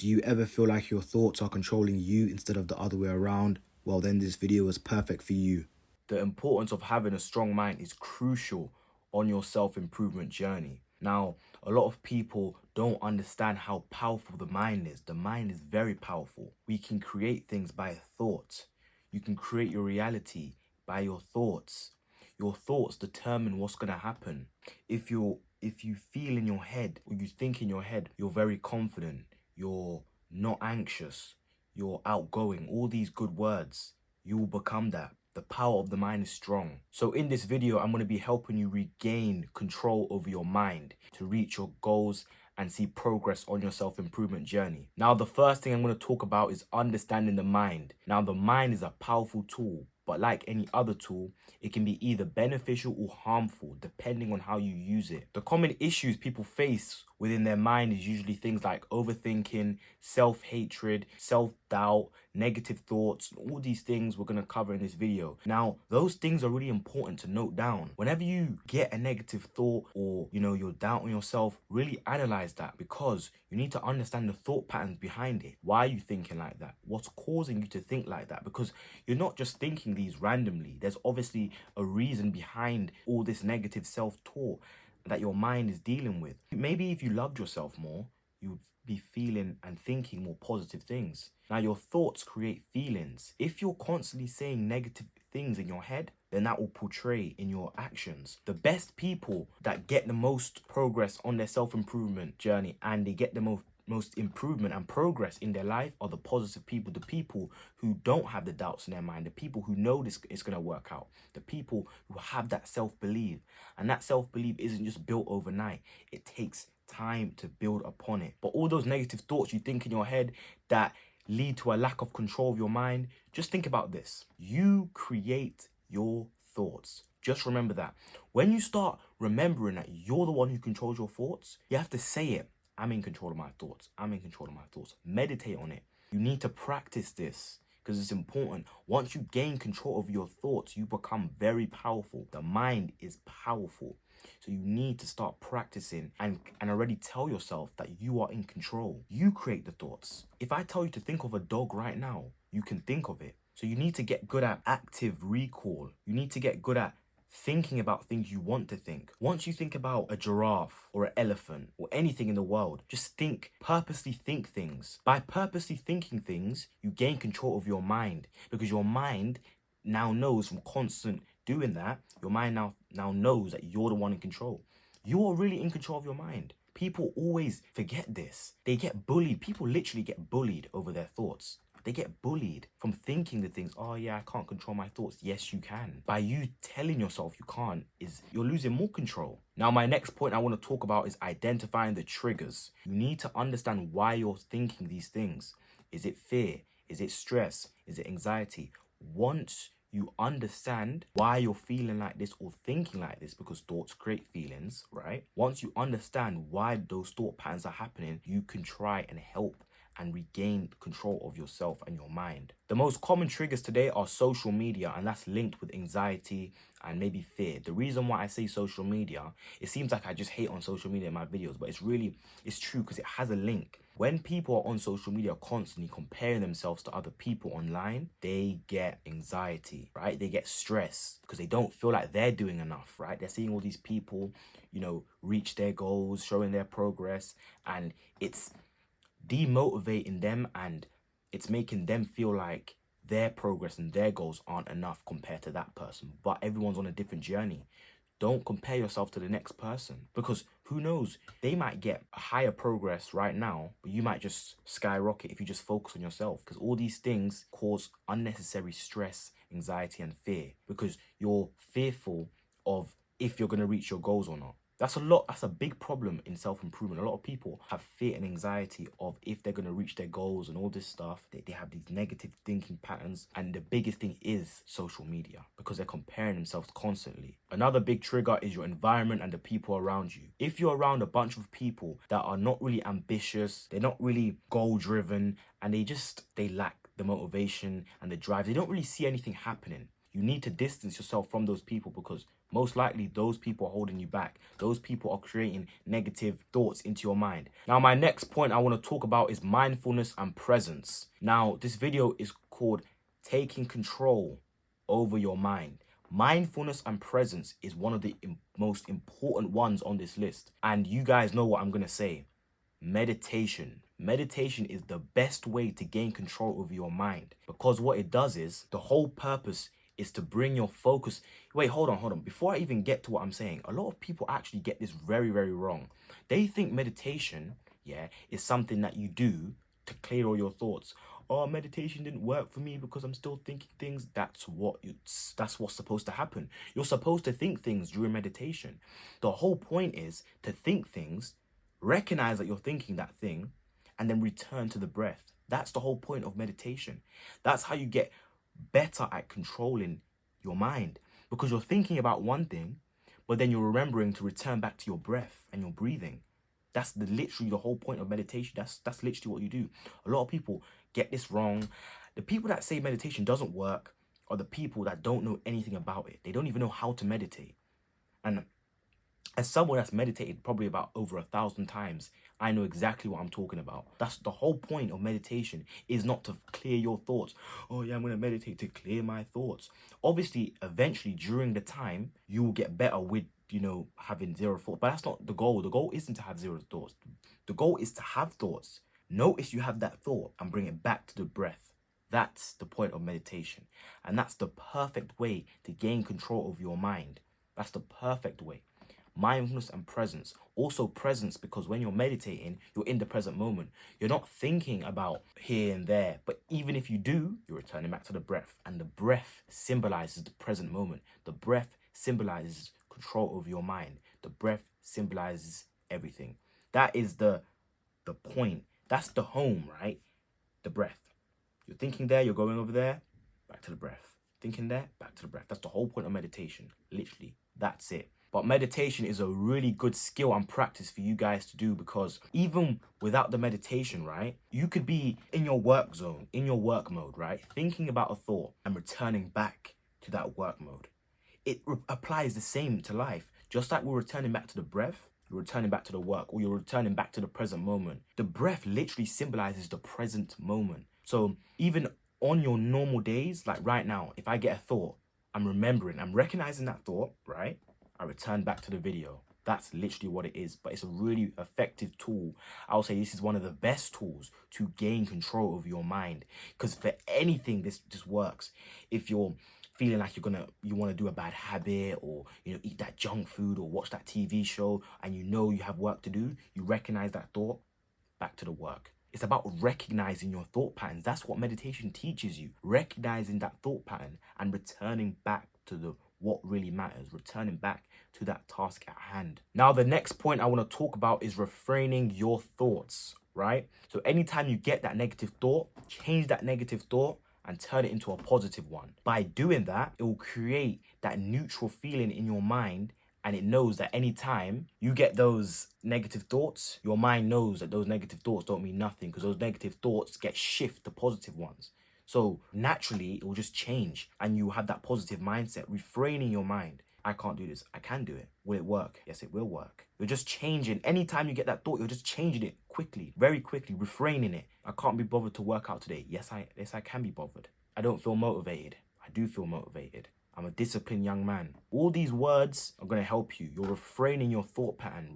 Do you ever feel like your thoughts are controlling you instead of the other way around? Well, then this video is perfect for you. The importance of having a strong mind is crucial on your self-improvement journey. Now, a lot of people don't understand how powerful the mind is. The mind is very powerful. We can create things by thought. You can create your reality by your thoughts. Your thoughts determine what's going to happen. If you feel in your head or you think in your head, you're very confident, you're not anxious, you're outgoing, all these good words, you will become that. The power of the mind is strong. So in this video, I'm going to be helping you regain control over your mind to reach your goals and see progress on your self-improvement journey. Now, the first thing I'm going to talk about is understanding the mind. Now, the mind is a powerful tool, but like any other tool, it can be either beneficial or harmful depending on how you use it. The common issues people face within their mind is usually things like overthinking, self-hatred, self-doubt, negative thoughts. All these things we're going to cover in this video. Now, those things are really important to note down. Whenever you get a negative thought or, you're doubting yourself, really analyze that, because you need to understand the thought patterns behind it. Why are you thinking like that? What's causing you to think like that? Because you're not just thinking these randomly. There's obviously a reason behind all this negative self-talk that your mind is dealing with. Maybe if you loved yourself more, you would be feeling and thinking more positive things. Now, your thoughts create feelings. If you're constantly saying negative things in your head, then that will portray in your actions. The best people that get the most progress on their self-improvement journey and they get the most improvement and progress in their life are the positive people, the people who don't have the doubts in their mind, the people who know this is going to work out, the people who have that self-belief. And that self-belief isn't just built overnight. It takes time to build upon it. But all those negative thoughts you think in your head that lead to a lack of control of your mind, just think about this. You create your thoughts. Just remember that. When you start remembering that you're the one who controls your thoughts, you have to say it. I'm in control of my thoughts. I'm in control of my thoughts. Meditate on it. You need to practice this because it's important. Once you gain control of your thoughts, you become very powerful. The mind is powerful. So you need to start practicing and already tell yourself that you are in control. You create the thoughts. If I tell you to think of a dog right now, you can think of it. So you need to get good at active recall. You need to get good at thinking about things you want to think. Once you think about a giraffe or an elephant or anything in the world, just purposely think things. By purposely thinking things, you gain control of your mind, because your mind now knows from constant doing that, your mind now knows that you're the one in control. You're really in control of your mind. People always forget this. They get bullied. People literally get bullied over their thoughts. They get bullied from thinking the things, oh yeah, I can't control my thoughts. Yes, you can. By you telling yourself you can't, you're losing more control. Now, my next point I want to talk about is identifying the triggers. You need to understand why you're thinking these things. Is it fear? Is it stress? Is it anxiety? Once you understand why you're feeling like this or thinking like this, because thoughts create feelings, right? Once you understand why those thought patterns are happening, you can try and help and regain control of yourself and your mind. The most common triggers today are social media, and that's linked with anxiety and maybe fear. The reason why I say social media, it seems like I just hate on social media in my videos, but it's true because it has a link. When people are on social media constantly comparing themselves to other people online, they get anxiety, right? They get stress because they don't feel like they're doing enough, right? They're seeing all these people, reach their goals, showing their progress, and it's demotivating them, and it's making them feel like their progress and their goals aren't enough compared to that person. But everyone's on a different journey. Don't compare yourself to the next person, because who knows, they might get higher progress right now, but you might just skyrocket if you just focus on yourself, because all these things cause unnecessary stress, anxiety and fear, because you're fearful of if you're going to reach your goals or not. That's a big problem in self-improvement. A lot of people have fear and anxiety of if they're going to reach their goals and all this stuff. They have these negative thinking patterns. And the biggest thing is social media, because they're comparing themselves constantly. Another big trigger is your environment and the people around you. If you're around a bunch of people that are not really ambitious, they're not really goal-driven, and they lack the motivation and the drive, they don't really see anything happening. You need to distance yourself from those people because most likely those people are holding you back. Those people are creating negative thoughts into your mind. Now, my next point I want to talk about is mindfulness and presence. Now, this video is called Taking Control Over Your Mind. Mindfulness and presence is one of the most important ones on this list. And you guys know what I'm going to say. Meditation. Meditation is the best way to gain control over your mind, because what it does is the whole purpose is to bring your focus. Wait, hold on. Before I even get to what I'm saying, a lot of people actually get this very, very wrong. They think meditation, is something that you do to clear all your thoughts. Oh, meditation didn't work for me because I'm still thinking things. That's what's supposed to happen. You're supposed to think things during meditation. The whole point is to think things, recognize that you're thinking that thing, and then return to the breath. That's the whole point of meditation. That's how you get better at controlling your mind, because you're thinking about one thing, but then you're remembering to return back to your breath and your breathing. That's literally the whole point of meditation. That's literally what you do. A lot of people get this wrong. The people that say meditation doesn't work are the people that don't know anything about it. They don't even know how to meditate. And as someone that's meditated probably about over 1,000 times, I know exactly what I'm talking about. That's the whole point of meditation, is not to clear your thoughts. Oh yeah, I'm going to meditate to clear my thoughts. Obviously, eventually during the time, you will get better with, having zero thoughts. But that's not the goal. The goal isn't to have zero thoughts. The goal is to have thoughts. Notice you have that thought and bring it back to the breath. That's the point of meditation. And that's the perfect way to gain control of your mind. That's the perfect way. Mindfulness and presence. Also presence, because when you're meditating, you're in the present moment. You're not thinking about here and there. But even if you do, you're returning back to the breath. And the breath symbolizes the present moment. The breath symbolizes control over your mind. The breath symbolizes everything. That is the point. That's the home, right? The breath. You're thinking there, you're going over there, back to the breath. Thinking there, back to the breath. That's the whole point of meditation. Literally, that's it. But meditation is a really good skill and practice for you guys to do, because even without the meditation, right, you could be in your work zone, in your work mode, right, thinking about a thought and returning back to that work mode. It applies the same to life. Just like we're returning back to the breath, you're returning back to the work, or you're returning back to the present moment. The breath literally symbolizes the present moment. So even on your normal days, like right now, if I get a thought, I'm recognizing that thought, right? I return back to the video. That's literally what it is. But it's a really effective tool. I would say this is one of the best tools to gain control of your mind. Because for anything, this works. If you're feeling like you want to do a bad habit, or eat that junk food, or watch that TV show, and you have work to do, you recognize that thought, back to the work. It's about recognizing your thought patterns. That's what meditation teaches you. Recognizing that thought pattern and returning back to what really matters, returning back to that task at hand. Now, the next point I want to talk about is refraining your thoughts, right? So anytime you get that negative thought, change that negative thought and turn it into a positive one. By doing that, it will create that neutral feeling in your mind, and it knows that anytime you get those negative thoughts, your mind knows that those negative thoughts don't mean nothing, because those negative thoughts get shifted to positive ones. So naturally, it will just change, and you have that positive mindset, refraining your mind. I can't do this. I can do it. Will it work? Yes, it will work. You're just changing. Anytime you get that thought, you're just changing it quickly, very quickly, refraining it. I can't be bothered to work out today. Yes, I can be bothered. I don't feel motivated. I do feel motivated. I'm a disciplined young man. All these words are going to help you. You're refraining your thought pattern.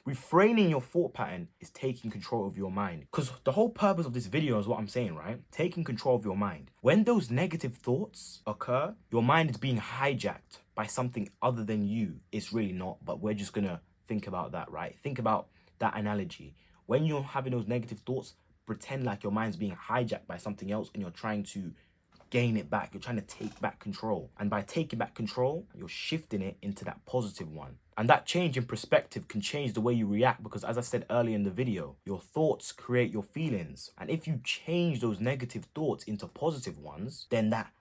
Refraining your thought pattern is taking control of your mind. Because the whole purpose of this video is what I'm saying, right? Taking control of your mind. When those negative thoughts occur, your mind is being hijacked by something other than you. It's really not, but we're just going to think about that, right? Think about that analogy. When you're having those negative thoughts, pretend like your mind's being hijacked by something else and you're trying to gain it back. You're trying to take back control. And by taking back control, you're shifting it into that positive one. And that change in perspective can change the way you react, because as I said earlier in the video, your thoughts create your feelings. And if you change those negative thoughts into positive ones, then that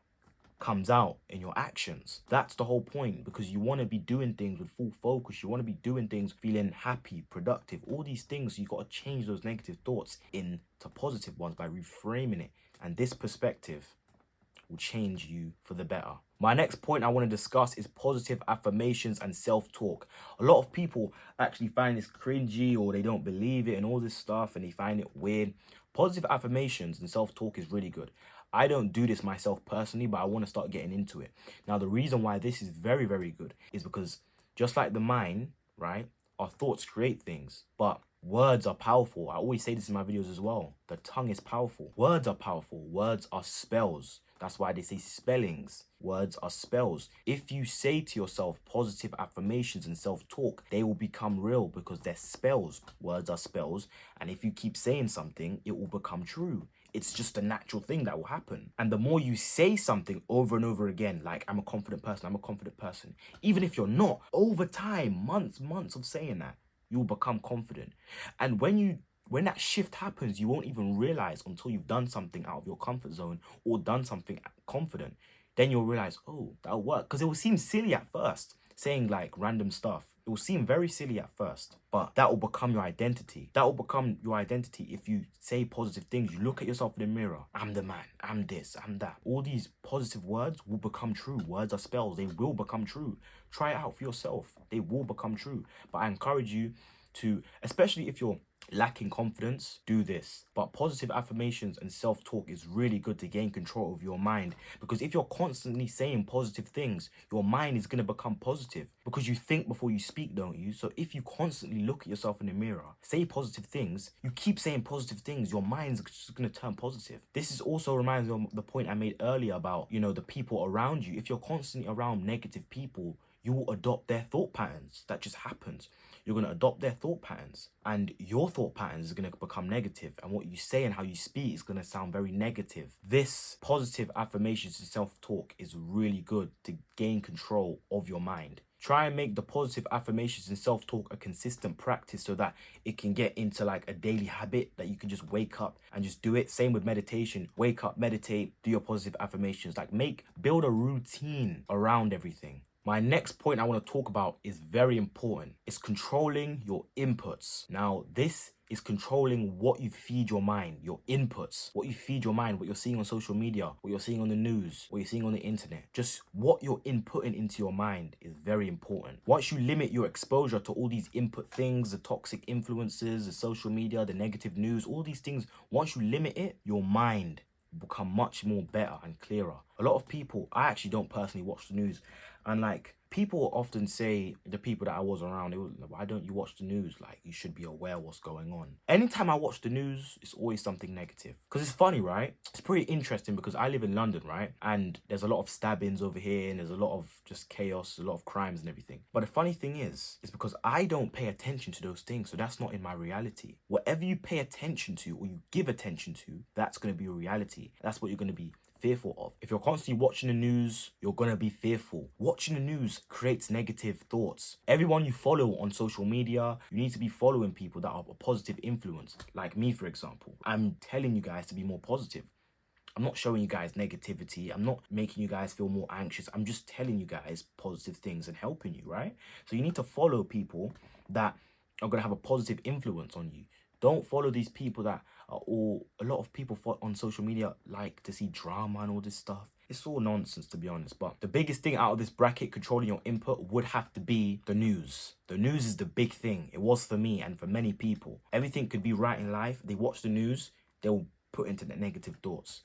comes out in your actions. That's the whole point, because you want to be doing things with full focus. You want to be doing things feeling happy, productive, all these things. You got to change those negative thoughts into positive ones by reframing it. And this perspective will change you for the better. My next point I want to discuss is positive affirmations and self-talk. A lot of people actually find this cringy, or they don't believe it and all this stuff, and they find it weird. Positive affirmations and self-talk is really good. I don't do this myself personally, but I want to start getting into it. Now, the reason why this is very, very good is because just like the mind, right, our thoughts create things, but words are powerful. I always say this in my videos as well. The tongue is powerful. Words are powerful. Words are spells. That's why they say spellings. Words are spells. If you say to yourself positive affirmations and self-talk, they will become real because they're spells. Words are spells. And if you keep saying something, it will become true. It's just a natural thing that will happen. And the more you say something over and over again, like, I'm a confident person, even if you're not, over time, months of saying that, you'll become confident. And when that shift happens, you won't even realize until you've done something out of your comfort zone or done something confident. Then you'll realize, oh, that'll work. Because it will seem silly at first, saying like random stuff. It will seem very silly at first, but that will become your identity. That will become your identity if you say positive things. You look at yourself in the mirror. I'm the man. I'm this. I'm that. All these positive words will become true. Words are spells. They will become true. Try it out for yourself. They will become true. But I encourage you to, especially if you're lacking confidence, do this. But positive affirmations and self-talk is really good to gain control of your mind, because if you're constantly saying positive things, your mind is going to become positive, because you think before you speak, don't you? So if you constantly look at yourself in the mirror, say positive things, you keep saying positive things, your mind's just going to turn positive. This is also reminds me of the point I made earlier about, you know, the people around you. If you're constantly around negative people, you will adopt their thought patterns. That just happens. You're going to adopt their thought patterns, and your thought patterns are going to become negative, and what you say and how you speak is going to sound very negative. This positive affirmations and self-talk is really good to gain control of your mind. Try and make the positive affirmations and self-talk a consistent practice so that it can get into like a daily habit that you can just wake up and just do it. Same with meditation. Wake up, meditate, do your positive affirmations. Like build a routine around everything. My next point I want to talk about is very important. It's controlling your inputs. Now, this is controlling what you feed your mind, your inputs, what you feed your mind, what you're seeing on social media, what you're seeing on the news, what you're seeing on the internet. Just what you're inputting into your mind is very important. Once you limit your exposure to all these input things, the toxic influences, the social media, the negative news, all these things, once you limit it, your mind will become much more better and clearer. A lot of people, I actually don't personally watch the news, and like, people often say, the people that I was around, they were like, why don't you watch the news? Like, you should be aware what's going on. Anytime I watch the news, it's always something negative. Because it's funny, right? It's pretty interesting because I live in London, right? And there's a lot of stabbings over here, and there's a lot of just chaos, a lot of crimes and everything. But the funny thing is because I don't pay attention to those things, so that's not in my reality. Whatever you pay attention to or you give attention to, that's going to be your reality. That's what you're going to be fearful of. If you're constantly watching the news, you're gonna be fearful. Watching the news creates negative thoughts. Everyone you follow on social media, you need to be following people that are a positive influence. Like me, for example. I'm telling you guys to be more positive. I'm not showing you guys negativity. I'm not making you guys feel more anxious. I'm just telling you guys positive things and helping you, right? So you need to follow people that are gonna have a positive influence on you. Don't follow these people that are all, a lot of people on social media like to see drama and all this stuff. It's all nonsense, to be honest. But the biggest thing out of this bracket, controlling your input, would have to be the news. The news is the big thing. It was for me and for many people. Everything could be right in life. They watch the news, they'll put into the negative thoughts.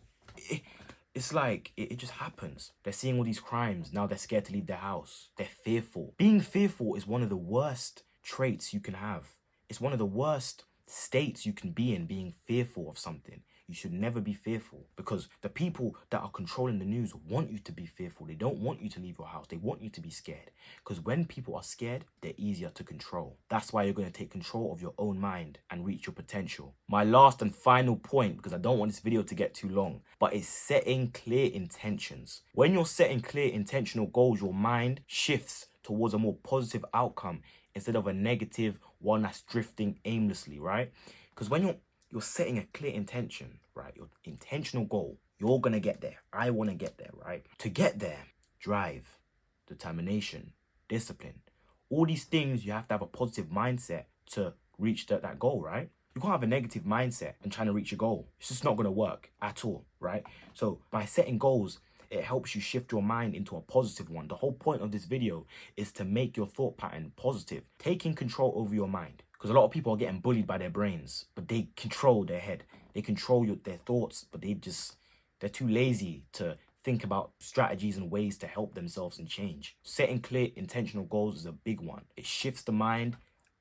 It's like, it just happens. They're seeing all these crimes. Now they're scared to leave their house. They're fearful. Being fearful is one of the worst traits you can have. It's one of the worst states you can be in, being fearful of something. You should never be fearful, because the people that are controlling the news want you to be fearful. They don't want you to leave your house. They want you to be scared, because when people are scared, they're easier to control. That's why you're going to take control of your own mind and reach your potential. My last and final point, because I don't want this video to get too long, but is setting clear intentions. When you're setting clear intentional goals, your mind shifts towards a more positive outcome instead of a negative one that's drifting aimlessly, right? Because when you're setting a clear intention, right, your intentional goal, you're gonna get there. I want to get there, right? To get there, drive, determination, discipline, all these things, you have to have a positive mindset to reach that goal, right? You can't have a negative mindset and trying to reach your goal. It's just not going to work at all, right? So by setting goals, it helps you shift your mind into a positive one. The whole point of this video is to make your thought pattern positive, taking control over your mind. Because a lot of people are getting bullied by their brains, but they control their head. They control their thoughts, but they're too lazy to think about strategies and ways to help themselves and change. Setting clear intentional goals is a big one. It shifts the mind,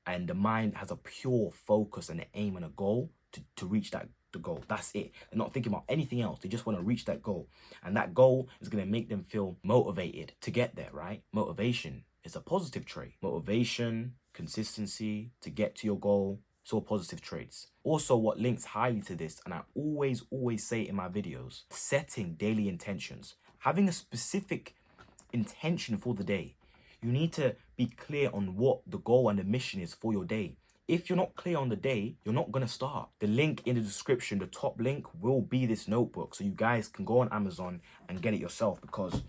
and the mind has a pure focus and an aim and a goal to reach the goal. That's it. They're not thinking about anything else. They just want to reach that goal. And that goal is going to make them feel motivated to get there, right? Motivation is a positive trait. Motivation, consistency to get to your goal, it's all positive traits. Also, what links highly to this, and I always say in my videos, setting daily intentions. Having a specific intention for the day. You need to be clear on what the goal and the mission is for your day. If you're not clear on the day, you're not going to start. The link in the description, the top link, will be this notebook. So you guys can go on Amazon and get it yourself, because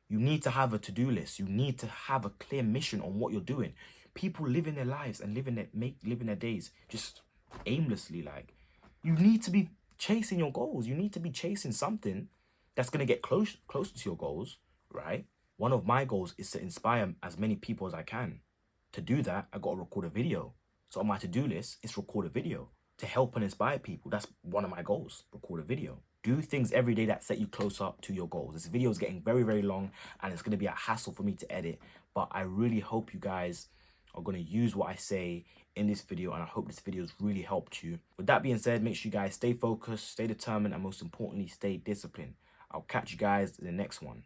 you need to have a to-do list. You need to have a clear mission on what you're doing. People living their lives and living their days just aimlessly. Like, you need to be chasing your goals. You need to be chasing something that's going to get closer to your goals, right? One of my goals is to inspire as many people as I can. To do that, I got to record a video. So on my to-do list, it's record a video to help and inspire people. That's one of my goals, record a video. Do things every day that set you closer to your goals. This video is getting very long, and it's going to be a hassle for me to edit. But I really hope you guys are going to use what I say in this video, and I hope this video has really helped you. With that being said, make sure you guys stay focused, stay determined, and most importantly, stay disciplined. I'll catch you guys in the next one.